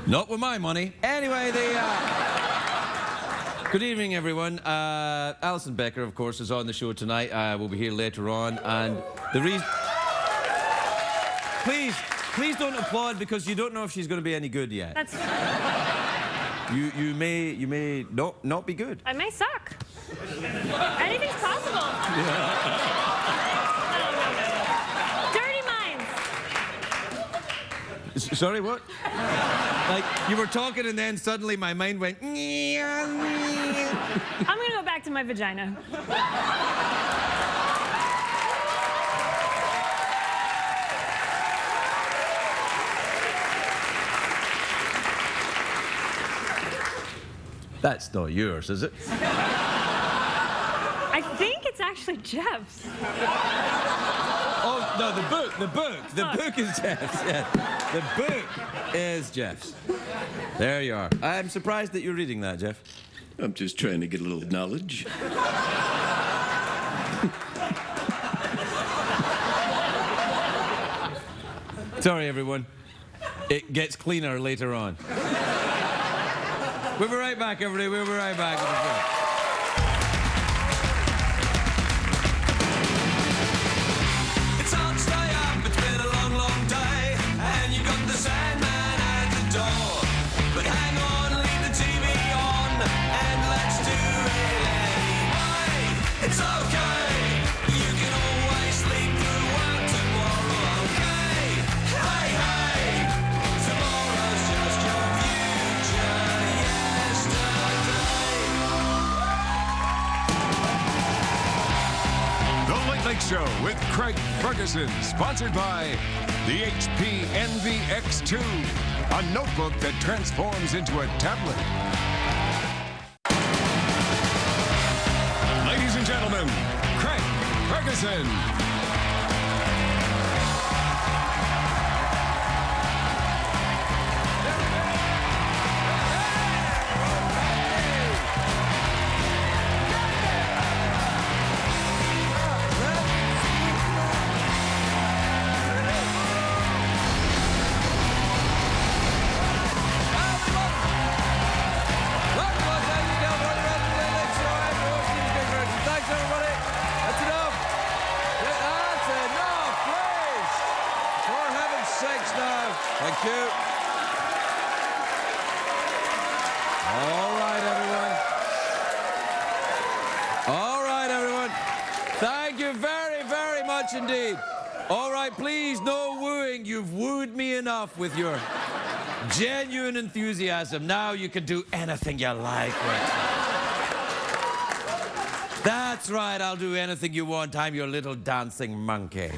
Not with my money. Anyway, good evening, everyone. Alison Becker, of course, is on the show tonight. We'll be here later on, and the reason... Please don't applaud, because you don't know if she's going to be any good yet. That's... You may not be good. I may suck. Anything's possible. Dirty minds. Sorry, what? Like, you were talking and then suddenly my mind went... I'm gonna go back to my vagina. That's not yours, is it? I think it's actually Jeff's. Oh, no, the book. The book is Jeff's, yeah. The book is Jeff's. There you are. I'm surprised that you're reading that, Jeff. I'm just trying to get a little knowledge. Sorry, everyone. It gets cleaner later on. We'll be right back, everybody. We'll be right back with the show. It's hard to stay up, it's been a long, long day, and you got the Sandman at the door. But hang on, leave the TV on, and let's do it anyway. It's okay, you can always sleep through work tomorrow, okay? Hey, hey, tomorrow's just your future yesterday. The Late Late Show with Craig Ferguson, sponsored by the HP Envy X2, a notebook that transforms into a tablet. Ladies and gentlemen, Craig Ferguson. Thanks, everybody. That's enough. That's enough, please. For heaven's sakes now. Thank you. All right, everyone. All right, everyone. Thank you very, very much indeed. All right, please, no wooing. You've wooed me enough with your genuine enthusiasm. Now you can do anything you like with it. That's right, I'll do anything you want. I'm your little dancing monkey.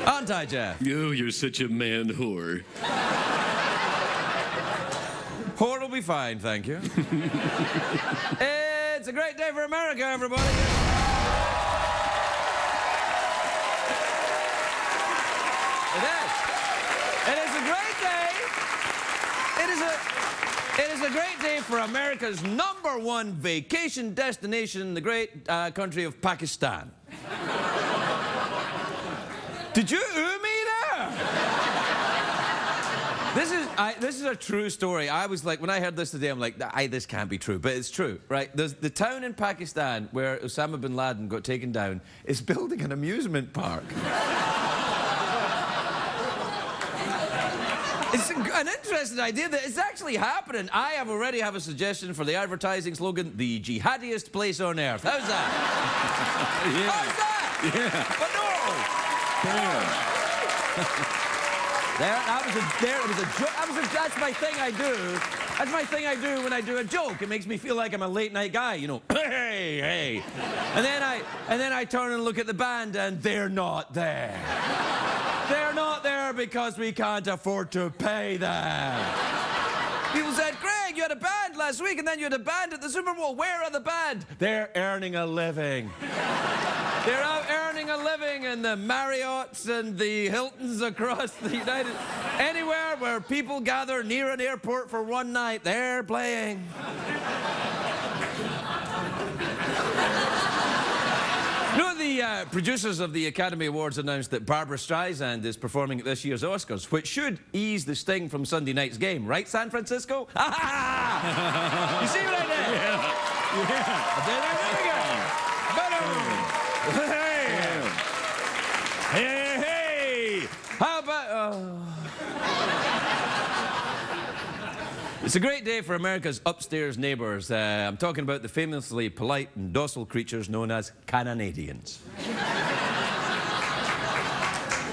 Aren't I, Jeff? Oh, you're such a man whore. Whore will be fine, thank you. It's a great day for America, everybody. It is. It is a great day. It is a great day for America's #1 vacation destination, the great country of Pakistan. Did you ooh me there? This is a true story. I was like, when I heard this today, I'm like, this can't be true, but it's true, right? There's the town in Pakistan where Osama bin Laden got taken down is building an amusement park. It's an interesting idea that it's actually happening. I already have a suggestion for the advertising slogan, the jihadiest place on earth. How's that? Yeah. How's that? Yeah. But no! That's my thing I do. That's my thing I do when I do a joke. It makes me feel like I'm a late night guy, you know. Hey, hey. And then I turn and look at the band and they're not there. They're not there because we can't afford to pay them. People said, Greg, you had a band last week and then you had a band at the Super Bowl. Where are the band? They're earning a living. They're out earning making a living in the Marriotts and the Hiltons across the United... Anywhere where people gather near an airport for one night, they're playing. You know, the producers of the Academy Awards announced that Barbra Streisand is performing at this year's Oscars, which should ease the sting from Sunday night's game, right, San Francisco? You see what I did? Yeah. I did it again. Hey! Hey! How about... It's a great day for America's upstairs neighbours. I'm talking about the famously polite and docile creatures known as Canadians.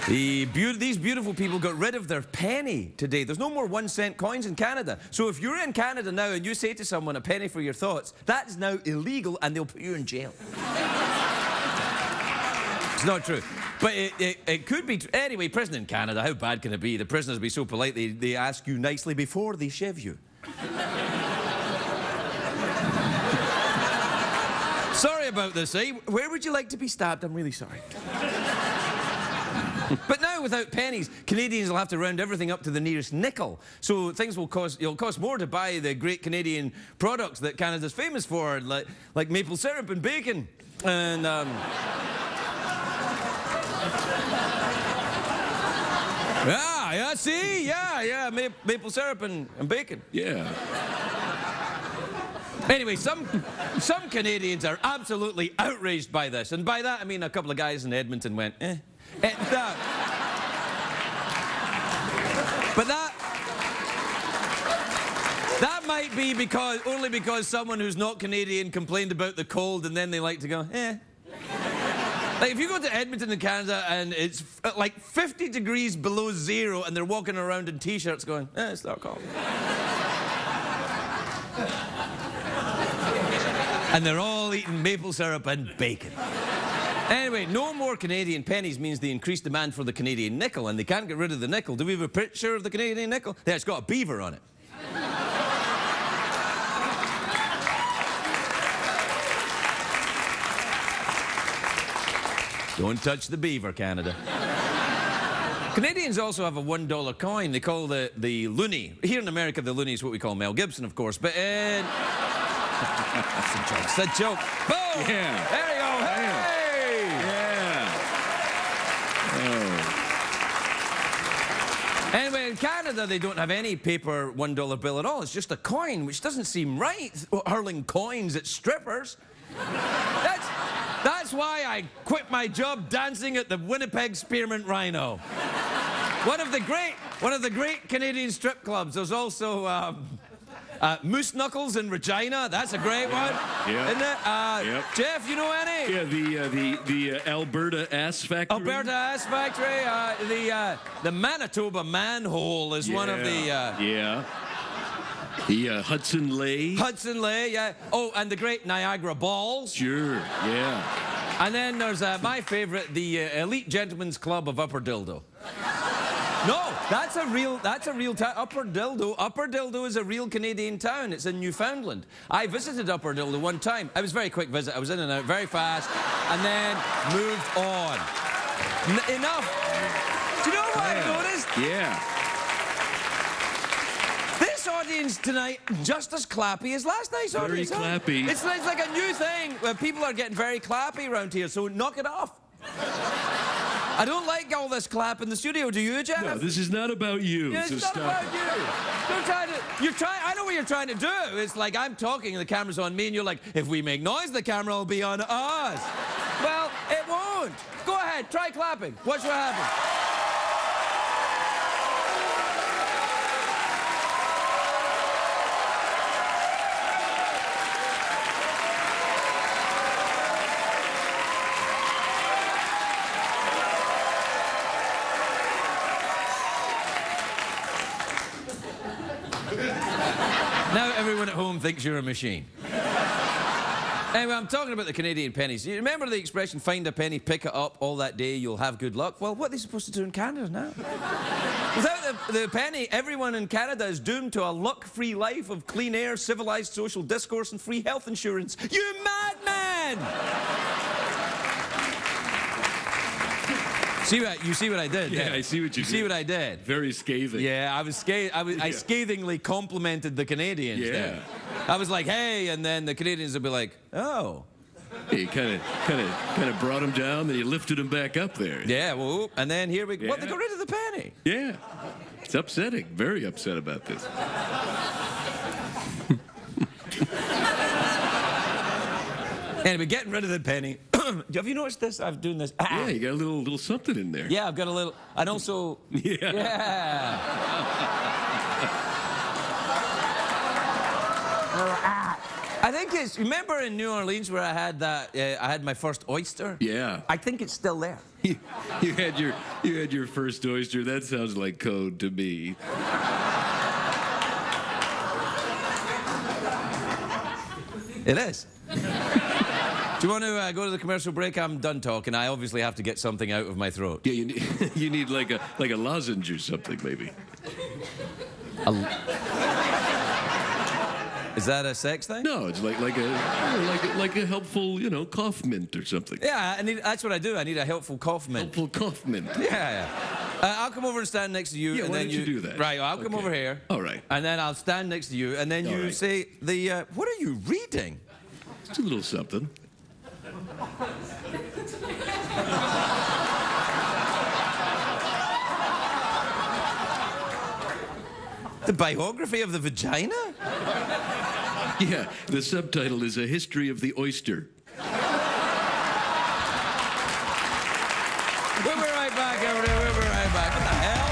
These beautiful people got rid of their penny today. There's no more 1-cent coins in Canada. So if you're in Canada now and you say to someone a penny for your thoughts, that is now illegal and they'll put you in jail. It's not true. But it could be... Anyway, prison in Canada, how bad can it be? The prisoners be so polite, they ask you nicely before they shiv you. Sorry about this, eh? Where would you like to be stabbed? I'm really sorry. But now, without pennies, Canadians will have to round everything up to the nearest nickel. So things will cost... It'll cost more to buy the great Canadian products that Canada's famous for, like maple syrup and bacon. And, Yeah, see? Yeah, maple syrup and bacon. Yeah. Anyway, some Canadians are absolutely outraged by this. And by that, I mean a couple of guys in Edmonton went, eh. But that might be only because someone who's not Canadian complained about the cold and then they like to go, eh. Like, if you go to Edmonton in Canada and it's like 50 degrees below zero and they're walking around in T-shirts going, eh, it's not cold. And they're all eating maple syrup and bacon. Anyway, no more Canadian pennies means the increased demand for the Canadian nickel, and they can't get rid of the nickel. Do we have a picture of the Canadian nickel? Yeah, it's got a beaver on it. Don't touch the beaver, Canada. Canadians also have a $1 coin. They call the loonie. Here in America, the loonie is what we call Mel Gibson, of course. But it's a joke. Boom! Yeah. There you go. Hey! Yeah. Oh. Anyway, in Canada, they don't have any paper $1 bill at all. It's just a coin, which doesn't seem right, hurling coins at strippers. That's why I quit my job dancing at the Winnipeg Spearmint Rhino. One of the great Canadian strip clubs. There's also Moose Knuckles in Regina. That's a great one. Yeah. Isn't it? Yep. Jeff, you know any? Yeah, the Alberta Ass Factory. Alberta Ass Factory. The Manitoba Manhole is one of the... Yeah. The Hudson Lay. Hudson Lay, yeah. Oh, and the great Niagara Balls. Sure, yeah. And then there's my favorite, the Elite Gentlemen's Club of Upper Dildo. No, that's a real town. Upper Dildo is a real Canadian town. It's in Newfoundland. I visited Upper Dildo one time. It was a very quick visit. I was in and out very fast, and then moved on. Enough. Do you know what I've noticed? Yeah. This audience tonight, just as clappy as last night's audience. Very clappy. It's like a new thing where people are getting very clappy around here, so knock it off. I don't like all this clap in the studio, do you, Jeff? No, this is not about you. Yeah, so it's not stop about it. you. I know what you're trying to do. It's like I'm talking and the camera's on me and you're like, if we make noise, the camera will be on us. Well, it won't. Go ahead, try clapping. Watch what happens. Now everyone at home thinks you're a machine. Anyway, I'm talking about the Canadian pennies. You remember the expression, find a penny, pick it up, all that day you'll have good luck? Well, what are they supposed to do in Canada now? Without the penny, everyone in Canada is doomed to a luck-free life of clean air, civilized social discourse, and free health insurance. You madman! You see what I did? Yeah, there? I see what you You see did. what I did? Very scathing. Yeah, I scathingly complimented the Canadians Yeah. there. I was like, hey, and then the Canadians would be like, oh. You kind of brought him down, then you lifted him back up there. Yeah, well, and then here we go. Well, they Yeah. got rid of the penny. Yeah. It's upsetting. Very upset about this. Anyway, getting rid of the penny. Have you noticed this? I'm doing this. Yeah, you got a little something in there. Yeah, I've got a little. And also. Yeah. Yeah. I think it's. Remember in New Orleans where I had that? I had my first oyster. Yeah. I think it's still there. You had your first oyster. That sounds like code to me. It is. Do you want to go to the commercial break? I'm done talking. I obviously have to get something out of my throat. Yeah, you need like a lozenge or something, maybe. Is that a sex thing? No, it's like a helpful, cough mint or something. Yeah, that's what I do. I need a helpful cough mint. Helpful cough mint. Yeah. I'll come over and stand next to you. Yeah, and why then don't you do that? Right, I'll come Okay. over here. All right. And then I'll stand next to you, and then All you right. say what are you reading? It's a little something. The biography of the vagina? Yeah, the subtitle is A History of the Oyster. We'll be right back over there. We'll be right back. What the hell?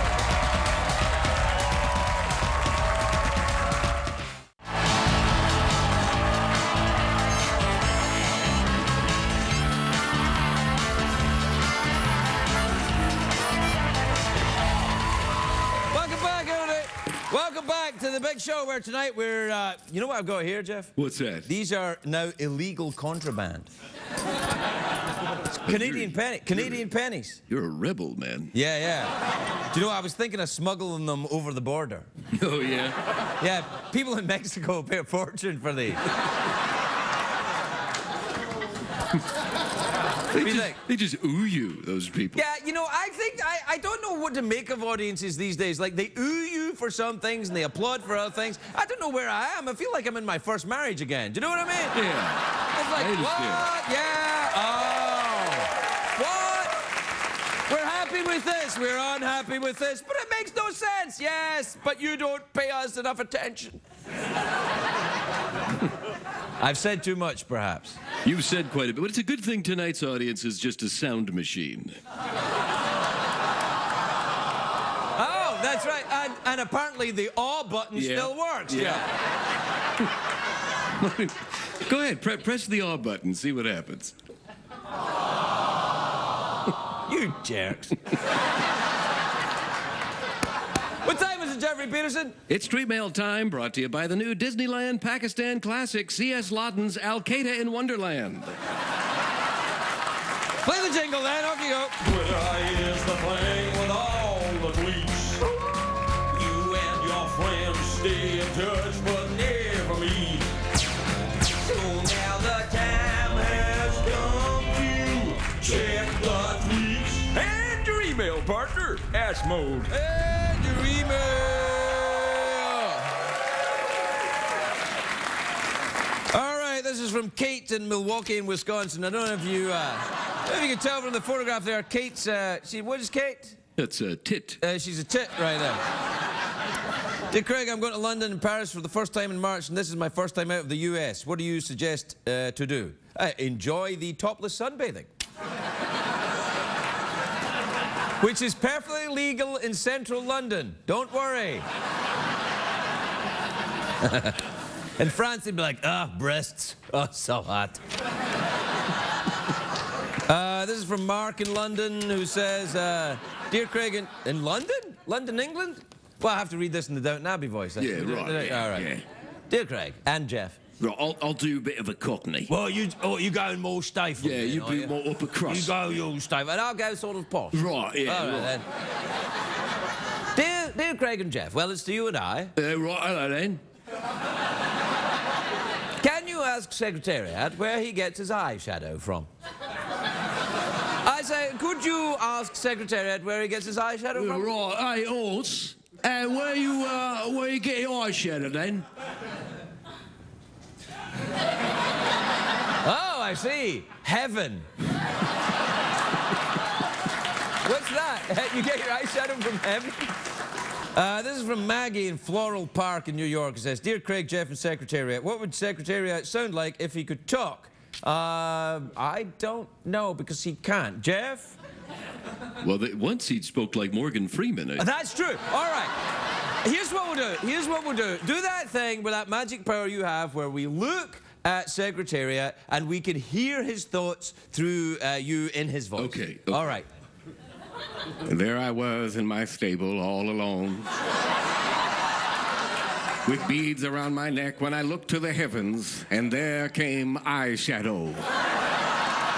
Welcome back to the big show where tonight we're, you know what I've got here, Jeff? What's that? These are now illegal contraband. Canadian pennies. You're a rebel, man. Yeah, yeah. Do you know, I was thinking of smuggling them over the border. Oh, yeah? Yeah, people in Mexico pay a fortune for these. They just ooh you, those people. Yeah, you know, I don't know what to make of audiences these days. Like, they ooh you for some things and they applaud for other things. I don't know where I am. I feel like I'm in my first marriage again. Do you know what I mean? Yeah. It's like, I understand. what? Yeah. Oh. What? We're happy with this. We're unhappy with this. But it makes no sense. Yes, but you don't pay us enough attention. I've said too much, perhaps. You've said quite a bit, but it's a good thing tonight's audience is just a sound machine. Oh, that's right. And apparently the awe button Yeah. still works. Yeah. Go ahead, press the awe button, see what happens. You jerks. What time is it, Jeffrey Peterson? It's Street Mail time, brought to you by the new Disneyland Pakistan classic, C.S. Lawton's Al-Qaeda in Wonderland. Play the jingle then. Off you go. Twitter is the thing with all the tweets. You and your friends stay in touch but never meet. So now the time has come to check the tweets. And your email partner, Ash Mode. And your email. All right, this is from Kate in Milwaukee, in Wisconsin. I don't know if you, if you can tell from the photograph there. Kate's, what is Kate? That's a tit. She's a tit right there. Dear Craig, I'm going to London and Paris for the first time in March, and this is my first time out of the US. What do you suggest to do? Enjoy the topless sunbathing. Which is perfectly legal in central London. Don't worry. In France, they'd be like, breasts. Oh, so hot. This is from Mark in London, who says, Dear Craig, in London? London, England? Well, I have to read this in the Downton Abbey voice. Yeah, right. All right. Yeah. Dear Craig and Jeff. Right, I'll do a bit of a cockney. Well, you going more stifle. Yeah, you be more upper crust. You go your stifle, and I'll go sort of posh. Right, yeah, All right. Then. Dear Craig and Jeff, well, it's to you and I. Right, hello then. Can you ask Secretariat where he gets his eyeshadow from? I could you ask Secretariat where he gets his eyeshadow from? Right, hey, horse. Where you get your eyeshadow then? Oh, I see. Heaven. What's that? You get your eyeshadow from heaven? This is from Maggie in Floral Park in New York. It says, Dear Craig, Jeff, and Secretariat, what would Secretariat sound like if he could talk? I don't know, because he can't. Jeff? Well, once he spoke like Morgan Freeman. That's true. All right. Here's what we'll do. Do that thing with that magic power you have where we look at Secretariat and we can hear his thoughts through you in his voice. Okay. All right. And there I was in my stable all alone, with beads around my neck when I looked to the heavens, and there came eyeshadow.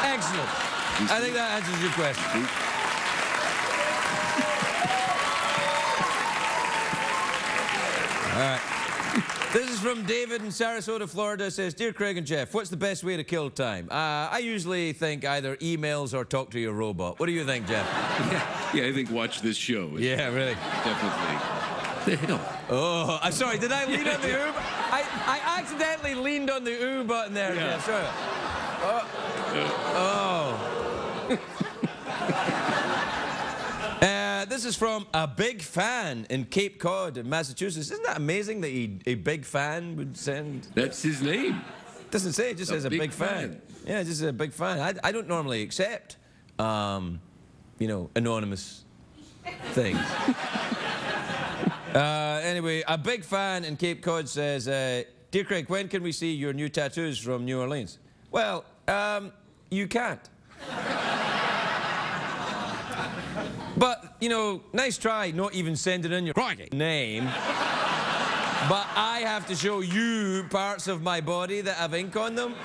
Excellent. I think that answers your question. All right. This is from David in Sarasota, Florida. It says, Dear Craig and Jeff, what's the best way to kill time? I usually think either emails or talk to your robot. What do you think, Jeff? Yeah, I think watch this show. Yeah, really. Definitely. The hell? Oh, I'm sorry. Did I lean on the ooh? I accidentally leaned on the ooh button there, Yeah. Jeff. Sorry. This is from a big fan in Cape Cod in Massachusetts. Isn't that amazing that a big fan would send? That's his name. Doesn't say, it just says a big fan. Yeah, just a big fan. I don't normally accept, you know, anonymous things. Anyway, a big fan in Cape Cod says, Dear Craig, when can we see your new tattoos from New Orleans? Well, you can't. But, you know, nice try not even sending in your name. But I have to show you parts of my body that have ink on them.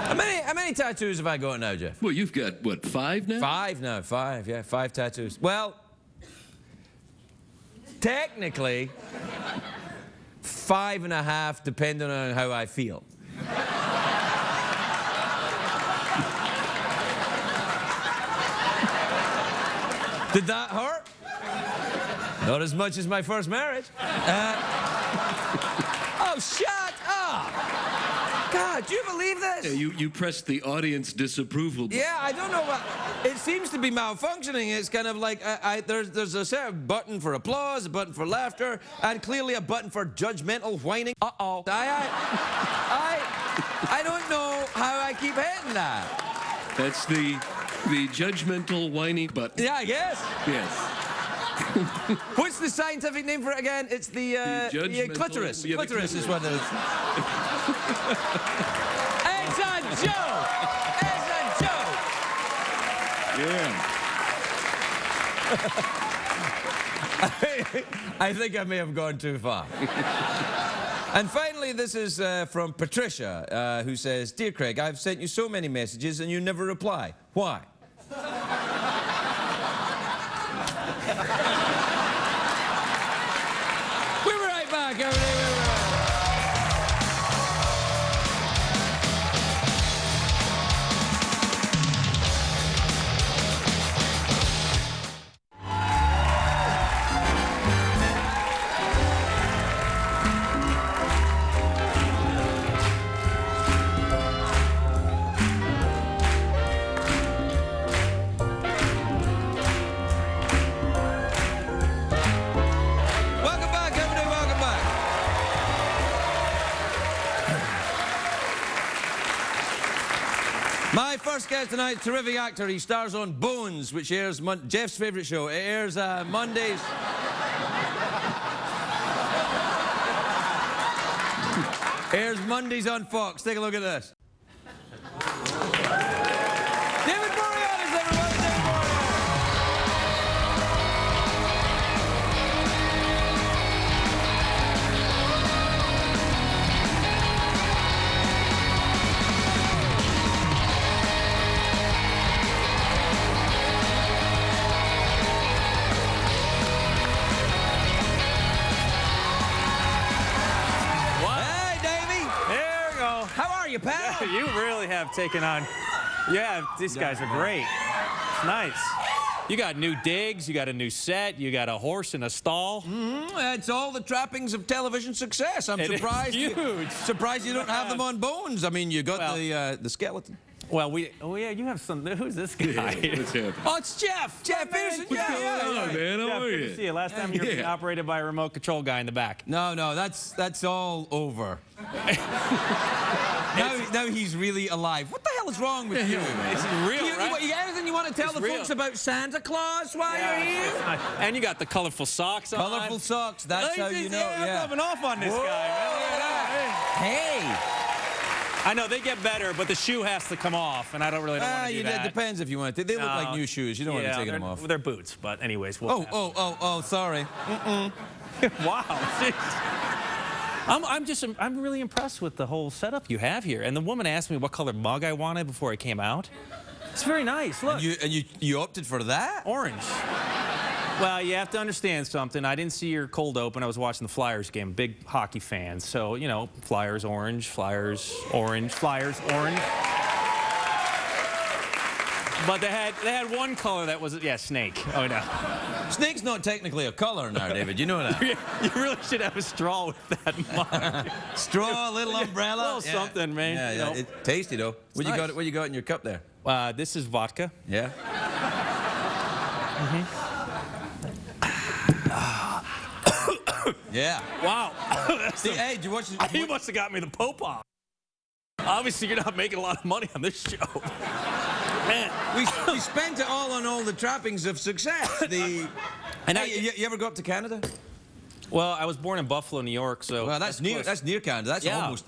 How many tattoos have I got now, Jeff? Well, you've got, what, 5 now? 5 now, 5, yeah, 5 tattoos. Well, technically, 5.5, depending on how I feel. Did that hurt? Not as much as my first marriage. Oh, shut up! God, do you believe this? Yeah, you pressed the audience disapproval button. Yeah, I don't know what. It seems to be malfunctioning. It's kind of like there's a certain button for applause, a button for laughter, and clearly a button for judgmental whining. Uh-oh. I don't know how I keep hitting that. That's the judgmental, whiny button. Yeah, I guess. Yes. What's the scientific name for it again? It's the judgmental- clitoris. yeah, the Clitoris is what it is. It's a joke! It's a joke! Yeah. I think I may have gone too far. And finally, this is from Patricia, who says, Dear Craig, I've sent you so many messages and you never reply. Why? We'll be right back, everybody. Welcome back, everybody. Welcome back. My first guest tonight, terrific actor. He stars on Bones, which airs Jeff's favorite show. It airs Mondays. Airs Mondays on Fox. Take a look at this. David Boreanaz, everyone. David Boreanaz. Hey, Davey. There we go. How are you, pal? You really have taken on Yeah, these guys are great. It's nice. You got new digs, you got a new set, you got a horse in a stall. It's all the trappings of television success. I'm It is surprised. huge. Surprised you don't have them on Bones. I mean, you got Well- the skeleton. Well, yeah, you have some. Who's this guy? Oh, it's Jeff. Jeff Ferguson. What's going on, man? How Jeff, are good to you? see you. Last time you were being operated by a remote control guy in the back. No, that's all over. now he's really alive. What the hell is wrong with you? It's real, right? You got anything you want to tell It's the real. folks about Santa Claus while you're here? And you got the colorful socks on. Colorful socks. That's how you know. I'm rubbing off on this guy. Man. Look at that. Hey. I know they get better, but the shoe has to come off, and I don't really want to do It that. depends if you want to. They look like new shoes. You don't want to take them off. They're boots, but anyways. Oh, sorry. Wow. I'm really impressed with the whole setup you have here. And the woman asked me what color mug I wanted before I came out. It's very nice. Look. And you opted for that? Orange. Well, you have to understand something. I didn't see your cold open. I was watching the Flyers game. Big hockey fan. So, you know, Flyers orange, Flyers orange, Flyers orange. But they had one color that was, snake. Oh, no. Snake's not technically a color now, David. You know that. You really should have a straw with that mug. Straw, a little umbrella. A little something, man. Yeah, you yeah. know. It's tasty, though. What nice. you got in your cup there? This is vodka. Yeah? Yeah. Wow. Hey, did you watch the... You must have got me the Pope off. Obviously, you're not making a lot of money on this show. Man. We spent it all on all the trappings of success. And Hey, you ever go up to Canada? Well, I was born in Buffalo, New York, so Well, that's near Canada.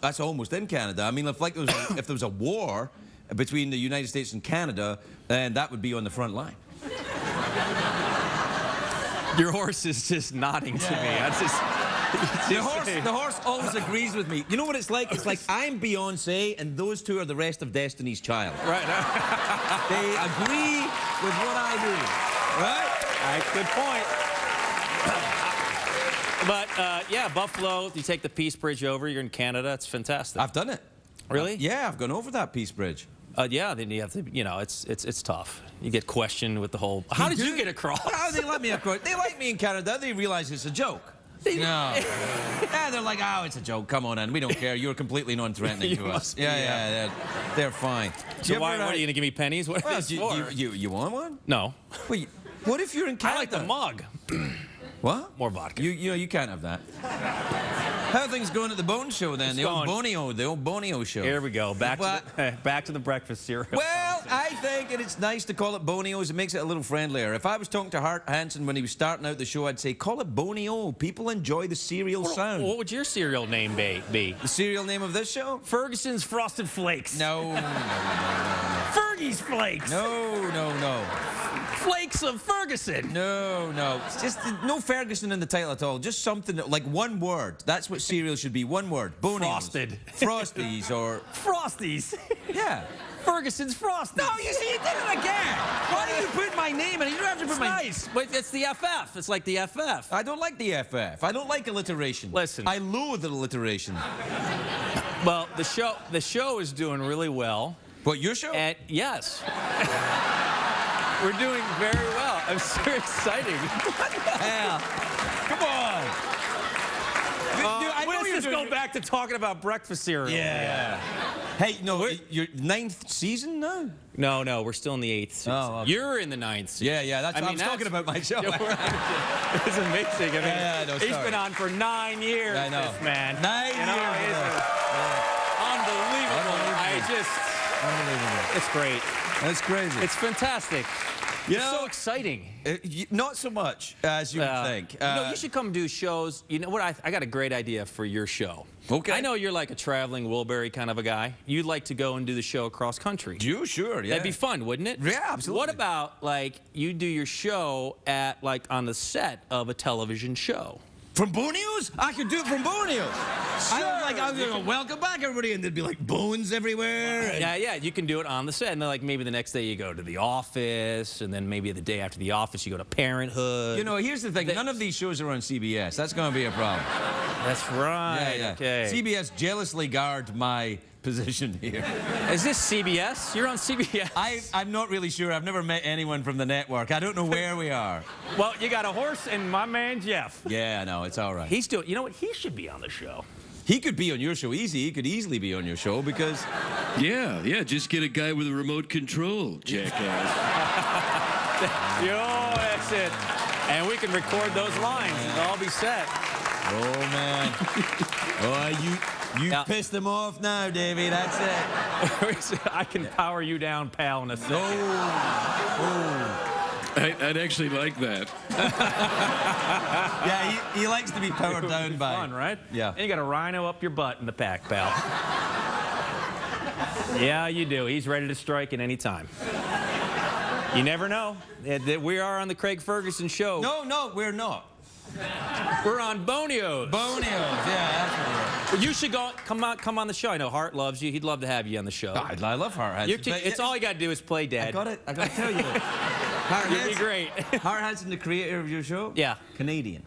That's almost in Canada. I mean, if there was a war between the United States and Canada, then that would be on the front line. Your horse is just nodding to me. I just, The horse always agrees with me. You know what it's like? It's like I'm Beyonce and those two are the rest of Destiny's Child. right. They agree with what I do. Right? Good point. But yeah, Buffalo. You take the Peace Bridge over. You're in Canada. It's fantastic. I've done it. Really? Yeah, I've gone over that Peace Bridge. Yeah. Then you have to. You know, it's tough. You get questioned with the whole. How did you get across? Well, they let me across. They like me in Canada. They realize it's a joke. No. Yeah, they're like, oh, it's a joke. Come on in. We don't care. You're completely non-threatening You to us. must be, Yeah. They're fine. So what are you gonna give me pennies? What Well, is this for? you want one? No. Wait, what if you're in I Canada? like the mug. What? More vodka. You can't have that. How are things going at the Bone Show then? It's The old going. Bonio show. Here we go. Back to the breakfast cereal. Well, I think it's nice to call it Bonio's. It makes it a little friendlier. If I was talking to Hart Hansen when he was starting out the show, I'd say, call it Bonio. People enjoy the cereal sound. What would your cereal name be? The cereal name of this show? Ferguson's Frosted Flakes. No. Fergie's Flakes. No. Flakes of Ferguson. No. It's just no Ferguson in the title at all. Just something like one word. That's what cereal should be. One word. Bonio's. Frosted. Frosties or... Frosties. Yeah. Ferguson's Frosties. No, you see, you did it again. Why did you put my name in it? You don't have to put It's my... nice, but it's the FF. It's like the FF. I don't like the FF. I don't like alliteration. Listen. I loathe alliteration. Well, the show is doing really well. What, your show? And yes. We're doing very well. I'm so exciting. Hell. Come on. I know Let's you're just doing... go back to talking about breakfast cereal. Yeah. Hey, no, your 9th season now? No, we're still in the 8th season. Oh, okay. You're in the 9th season. Yeah, I was talking about my show. It's amazing. I mean, Yeah, no, he's sorry. been on for 9 years, I know. this man. 9 You know, years. he's unbelievable. Unbelievable. It's great. That's crazy. It's fantastic. You It's know, so exciting. not so much as you would think. You should come do shows. You know what? I got a great idea for your show. Okay. I know you're like a traveling Wilbury kind of a guy. You'd like to go and do the show across country. You sure? Yeah. That'd be fun, wouldn't it? Yeah, absolutely. What about like you do your show at like on the set of a television show? From Bonio's? I could do it from Bonio's. I was like, welcome back, everybody, and there'd be like bones everywhere. And... Yeah, you can do it on the set, and then like maybe the next day you go to The Office, and then maybe the day after The Office you go to Parenthood. You know, here's the thing. None of these shows are on CBS. That's going to be a problem. That's right. Yeah. Okay. CBS jealously guard my position here. Is this CBS? You're on CBS. I'm not really sure. I've never met anyone from the network. I don't know where we are. Well, you got a horse and my man Jeff. Yeah, no, it's all right. He's doing. You know what? He should be on the show. He could be on your show easy. He could easily be on your show because... Yeah, just get a guy with a remote control, jackass. Yo, that's it. And we can record those lines and all be set. Oh, man. You Now- pissed them off now, Davey. That's it. I can power you down, pal, in a second. I'd actually like that. Yeah, he likes to be powered down by... Fun, right? Yeah. And you got a rhino up your butt in the pack, pal. Yeah, you do. He's ready to strike at any time. You never know. We are on the Craig Ferguson show. No, we're not. We're on Boneos. Boneos, yeah, that's what we are. You should come on the show. I know Hart loves you. He'd love to have you on the show. I love Hart Hanson. It's all you got to do is play Dad. I got to tell you. Hart You'd be Hanson- great. Hart Hanson, the creator of your show? Yeah. Canadian.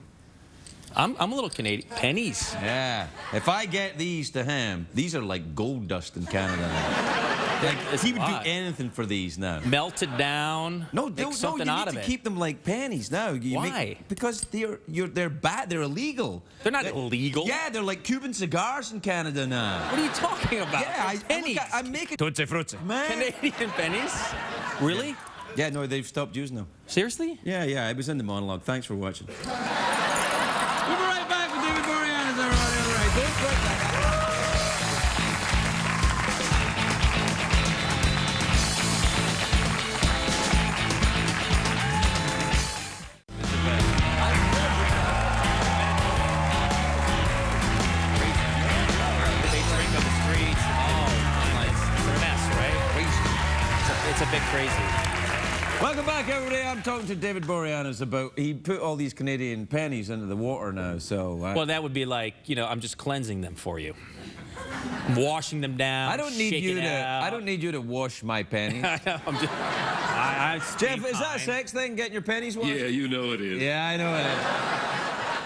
I'm a little Canadian. Pennies. Yeah. If I get these to him, these are like gold dust in Canada now. Like, he would do anything for these now. Melted down. Make something you out need of to it. keep them like pennies now. Why? Because they're bad. They're illegal. They're not illegal. Yeah, they're like Cuban cigars in Canada now. What are you talking about? Yeah, pennies. I'm making Tutti frutti. man. Canadian pennies? Really? Yeah, no, they've stopped using them. Seriously? Yeah, it was in the monologue. Thanks for watching. We'll be right back with David Boreanaz, everybody. All right, don't quit that. They drink on the streets. Oh, it's a mess, right? It's a bit crazy. Welcome back, everybody. I'm talking to David Boreanaz about... He put all these Canadian pennies into the water now, so... Well, that would be like, I'm just cleansing them for you. I'm washing them down. I don't need shaking you to... out. I don't need you to wash my pennies. I'm just... Jeff, is that a sex thing, getting your pennies washed? Yeah, you know it is. Yeah, I know it is.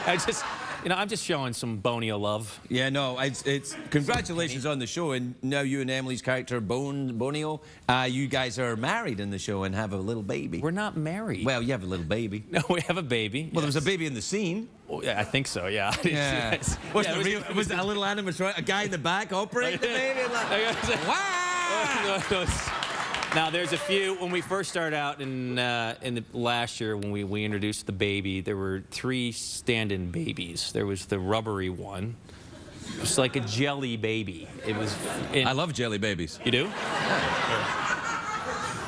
I just... I'm just showing some Bonio love. Yeah, no, it's congratulations on the show, and now you and Emily's character, Bonio, you guys are married in the show and have a little baby. We're not married. Well, you have a little baby. No, we have a baby. Well, there was a baby in the scene. Well, yeah, I think so, yeah. Yeah. Yes. Was Yeah, it a little animatronic, a guy in the back operating the baby? Like, wow! Now, there's a few. When we first started out in the last year, when we introduced the baby, there were 3 stand-in babies. There was the rubbery one. It was like a jelly baby. It was. I love jelly babies. You do?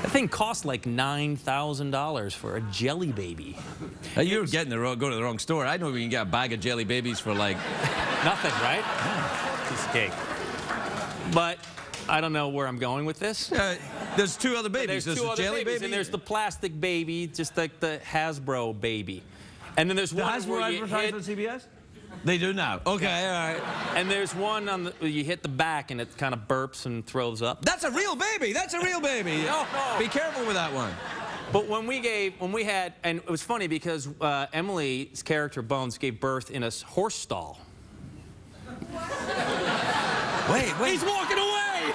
That thing cost like $9,000 for a jelly baby. You're getting go to the wrong store. I know we can get a bag of jelly babies for like... Nothing, right? Piece of cake. But I don't know where I'm going with this. There's 2 other babies. There's 2 the other jelly babies, baby, and there's the plastic baby, just like the Hasbro baby. And then there's the one Hasbro where you advertised on CBS? They do now. Okay, all right. and there's one on where you hit the back and it kind of burps and throws up. That's a real baby. That's a real baby. No. Be careful with that one. But when we had, and it was funny because Emily's character Bones gave birth in a horse stall. Wait. He's walking away.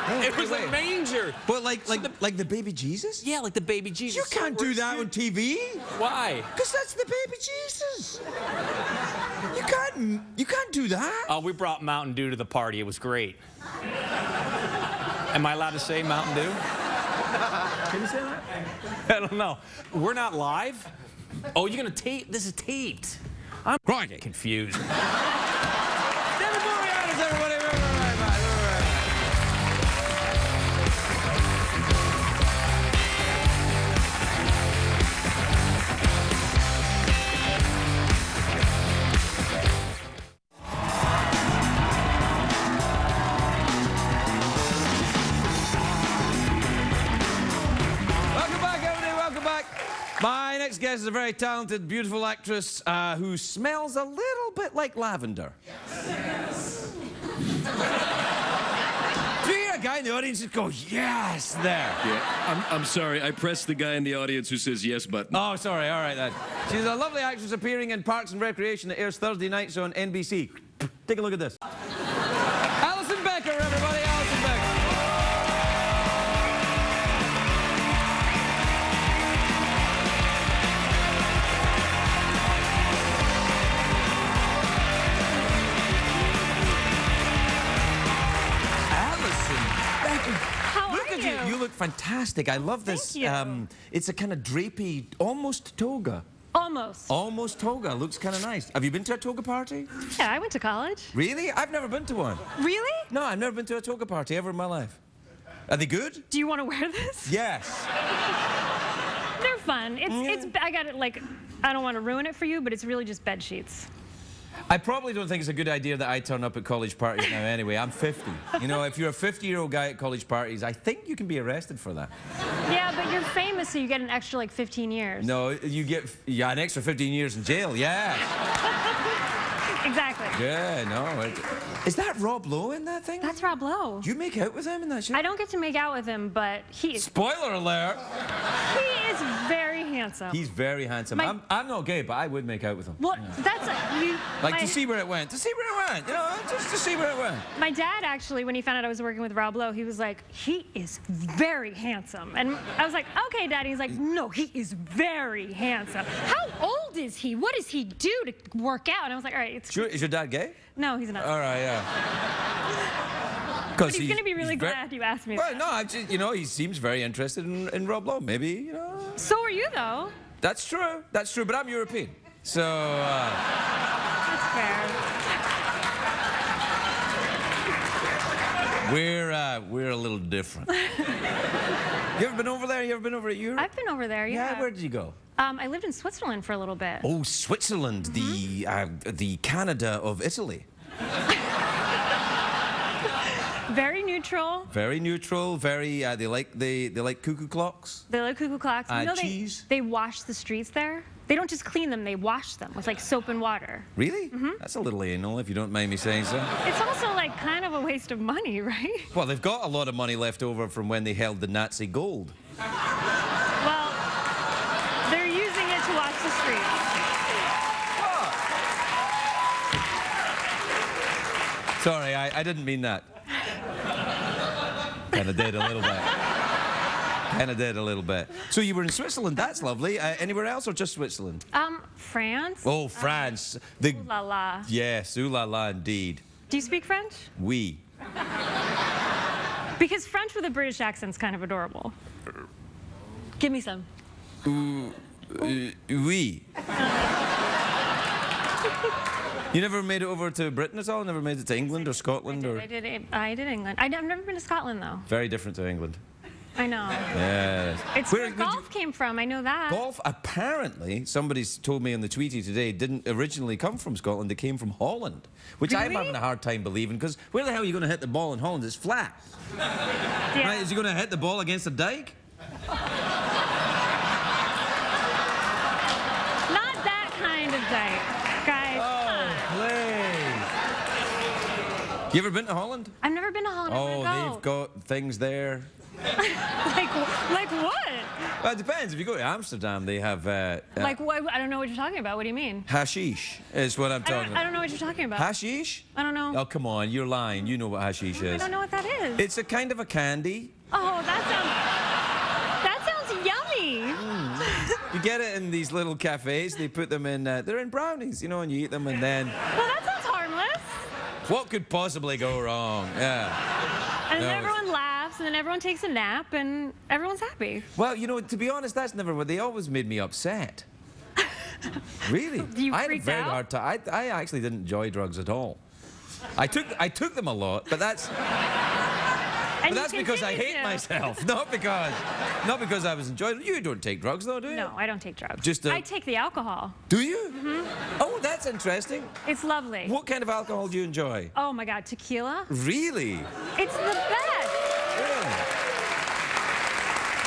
It was a manger. But like the baby Jesus? Yeah, like the baby Jesus. You can't do that on TV. Why? Because that's the baby Jesus. You can't do that. Oh, we brought Mountain Dew to the party. It was great. Am I allowed to say Mountain Dew? Can you say that? I don't know. We're not live? Oh, you're going to tape? This is taped. I'm confused. David Boreanaz, everybody. We're right back. Welcome back, everybody. Welcome back. My next guest is a very talented, beautiful actress who smells a little bit like lavender. Do you hear a guy in the audience just go, yes, there? Yeah, I'm sorry. I pressed the guy in the audience who says yes button. Oh, sorry. All right, then. She's a lovely actress appearing in Parks and Recreation that airs Thursday nights on NBC. Take a look at this. Alison fantastic. I love this. Thank you. It's a kind of drapey, almost toga. Almost. Almost toga. Looks kind of nice. Have you been to a toga party? Yeah, I went to college. Really? I've never been to one. Really? No, I've never been to a toga party ever in my life. Are they good? Do you want to wear this? Yes. They're fun. I got it, like, I don't want to ruin it for you, but it's really just bed sheets. I probably don't think it's a good idea that I turn up at college parties now anyway. I'm 50. You know, if you're a 50-year-old guy at college parties, I think you can be arrested for that. Yeah, but you're famous, so you get an extra, like, 15 years. No, you get an extra 15 years in jail, yeah. Exactly. Yeah, no. Is that Rob Lowe in that thing? That's Rob Lowe. Do you make out with him in that shit? I don't get to make out with him, but he is Spoiler alert! very handsome. He's very handsome. I'm not gay, but I would make out with him. Well, that's you. Like, to see where it went. To see where it went. You know, just to see where it went. My dad, actually, when he found out I was working with Rob Lowe, he was like, he is very handsome. And I was like, okay, Daddy. He's like, no, he is very handsome. How old is he? What does he do to work out? And I was like, all right, it's... Sure, is your dad gay? No, he's not. All right, yeah. But he's going to be really glad you asked me Well, that. no, you know, he seems very interested in Rob Lowe. Maybe, you know. So are you, though. That's true. That's true, but I'm European. So, That's fair. we're a little different. You ever been over there? You ever been over at Europe? I've been over there, yeah. Yeah, where did you go? I lived in Switzerland for a little bit. Oh, Switzerland, the Canada of Italy. Very neutral. Very neutral. Very. They like cuckoo clocks. They like cuckoo clocks. You know, cheese. They wash the streets there. They don't just clean them; they wash them with like soap and water. Really? That's a little anal, if you don't mind me saying so. It's also like kind of a waste of money, right? Well, they've got a lot of money left over from when they held the Nazi gold. Well, they're using it to wash the streets. Sorry, I didn't mean that. Kind of did a little bit. Kind of did a little bit. So you were in Switzerland. That's lovely. Anywhere else or just Switzerland? France. Oh, France. Ooh la la. Yes, ooh la la indeed. Do you speak French? Oui. Because French with a British accent's kind of adorable. Give me some. Oui. You never made it over to Britain at all? Never made it to England or Scotland? I did England. I've never been to Scotland, though. Very different to England. I know. Yes. It's where golf came from. I know that. Golf, apparently, somebody's told me on the Tweety today, didn't originally come from Scotland. It came from Holland, which I'm Really? having a hard time believing, because where the hell are you going to hit the ball in Holland? It's flat. Yeah. Right? Is he going to hit the ball against a dike? Not that kind of date, guys. Please. You ever been to Holland? I've never been to Holland. Oh, I wanna they've got things there. like what? Well, it depends. If you go to Amsterdam, they have Like what? I don't know what you're talking about. What do you mean? hashish is what I'm talking I about. don't know what you're talking about. Hashish? I don't know. Oh, come on. You're lying. You know what hashish I is. don't know what that is. It's a kind of a candy. Oh, that sounds yummy. You get it in these little cafes. They put them in, they're in brownies, you know, and you eat them and then... Well, that sounds harmless. What could possibly go wrong? Yeah. And then No, everyone laughs, and then everyone takes a nap, and everyone's happy. Well, you know, to be honest, that's never what... They always made me upset. Really? You I had a freaked very out? hard time. I actually didn't enjoy drugs at all. I took them a lot, but that's... And But you that's because I continue hate to. myself, not because I was enjoying it. You don't take drugs, though, do you? No, I don't take drugs. Just I take the alcohol. Do you? Mm-hmm. Oh, that's interesting. It's lovely. What kind of alcohol do you enjoy? Oh my God, tequila. Really? It's the best. Yeah.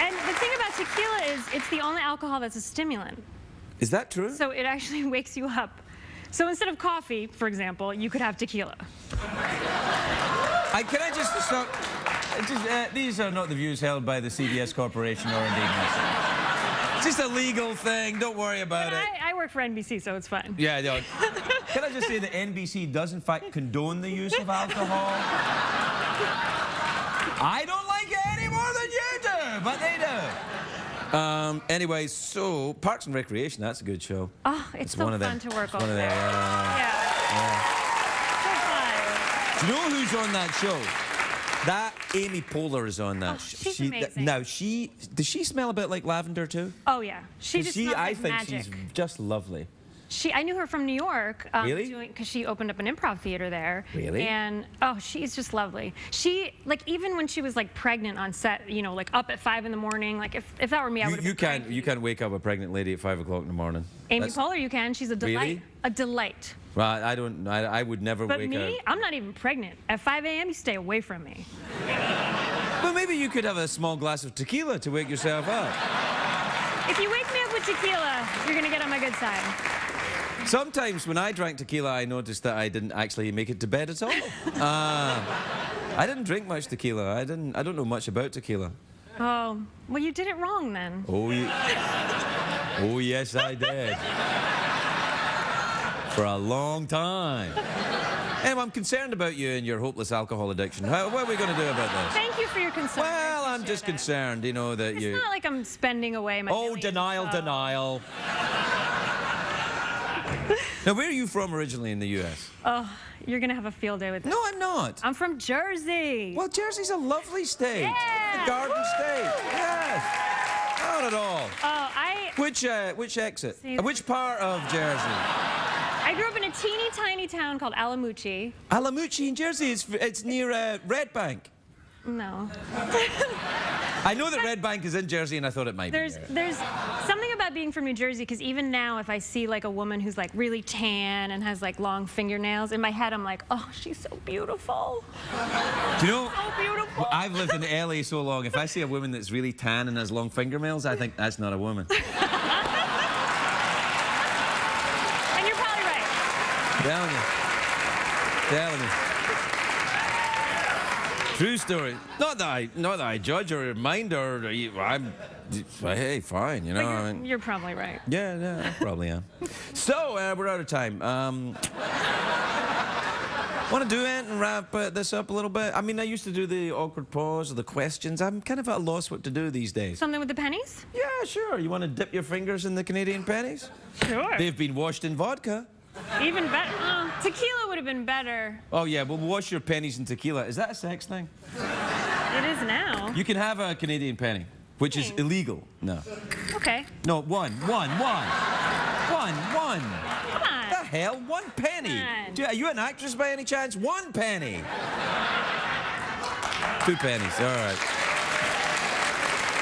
And the thing about tequila is it's the only alcohol that's a stimulant. Is that true? So it actually wakes you up. So instead of coffee, for example, you could have tequila. Can I just stop? These are not the views held by the CBS Corporation or indeed myself. It's just a legal thing. Don't worry about it. I work for NBC, so it's fine. Yeah, no. Can I just say that NBC does, in fact, condone the use of alcohol? I don't like it any more than you do, but they do. Anyway, so Parks and Recreation, that's a good show. Oh, it's so one of them. fun to work It's on. one of them, yeah. Yeah. So fun. Do you know who's on that show? That Amy Poehler is on that. Oh, she's amazing. Now, does she smell a bit like lavender too? Oh yeah, she just smells I like think magic. she's just lovely. I knew her from New York. Really? Because she opened up an improv theater there. Really? And oh, she's just lovely. She even when she was like pregnant on set, you know, like up at 5 in the morning. Like if that were me, I would. You can't wake up a pregnant lady at 5 o'clock in the morning. Amy Poehler, you can. She's a delight. Really? A delight. Well, I would never But wake me, up. I'm not even pregnant. At 5 a.m., you stay away from me. Well, maybe you could have a small glass of tequila to wake yourself up. If you wake me up with tequila, you're gonna get on my good side. Sometimes when I drank tequila, I noticed that I didn't actually make it to bed at all. I didn't drink much tequila. I don't know much about tequila. Oh, well, you did it wrong then. Oh, oh yes, I did. For a long time. Em, I'm concerned about you and your hopeless alcohol addiction. What are we going to do about this? Thank you for your concern. Well, I'm just concerned, you know, that It's you... not like I'm spending away my Oh, millions, denial, so- denial. Now, where are you from originally in the U.S.? Oh, you're gonna have a field day with this. No, I'm not. I'm from Jersey. Well, Jersey's a lovely state. Yeah. It's a garden state. Yes. Not at all. Oh, Which exit? See- Which part of Jersey? I grew up in a teeny tiny town called Alamuchi. Alamuchi in Jersey. It's near Red Bank. No. I know that Red Bank is in Jersey, and I thought it might be. There's something about being from New Jersey, because even now, if I see like a woman who's like really tan and has like long fingernails, in my head I'm like, oh, she's so beautiful. Do you know? So beautiful. I've lived in LA so long. If I see a woman that's really tan and has long fingernails, I think that's not a woman. And you're probably right. Telling you. True story. Not that I judge or mind or hey, fine, you know. But I mean, you're probably right. yeah, I probably am. So we're out of time. Want to do it and wrap this up a little bit? I mean, I used to do the awkward pause or the questions. I'm kind of at a loss what to do these days. Something with the pennies? Yeah, sure. You want to dip your fingers in the Canadian pennies? Sure. They've been washed in vodka. Even better. Tequila would have been better. Oh yeah, well, wash your pennies in tequila. Is that a sex thing? It is now. You can have a Canadian penny, which is Thanks. illegal. No. Okay. No, one. Come on. The hell? 1 penny? Come on. Are you an actress by any chance? 1 penny. 2 pennies. All right.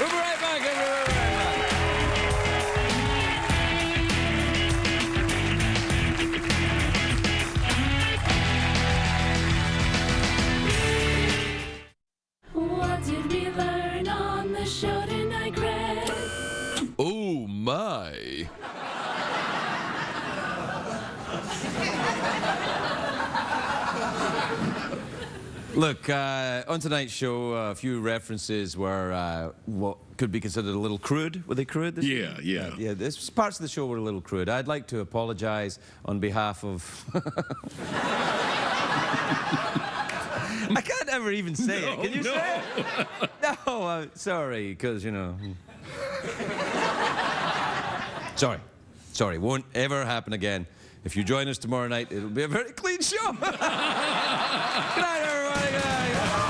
We'll be right back, everyone. What did we learn on the show tonight, Greg? Oh my. Look, on tonight's show, a few references were what could be considered a little crude. Were they crude? Yeah. Yeah, this parts of the show were a little crude. I'd like to apologize on behalf of... I can't ever even say it. Can you say it? No, I'm sorry, because, you know... Sorry, won't ever happen again. If you join us tomorrow night, it'll be a very clean show. Good night, everybody. Good night.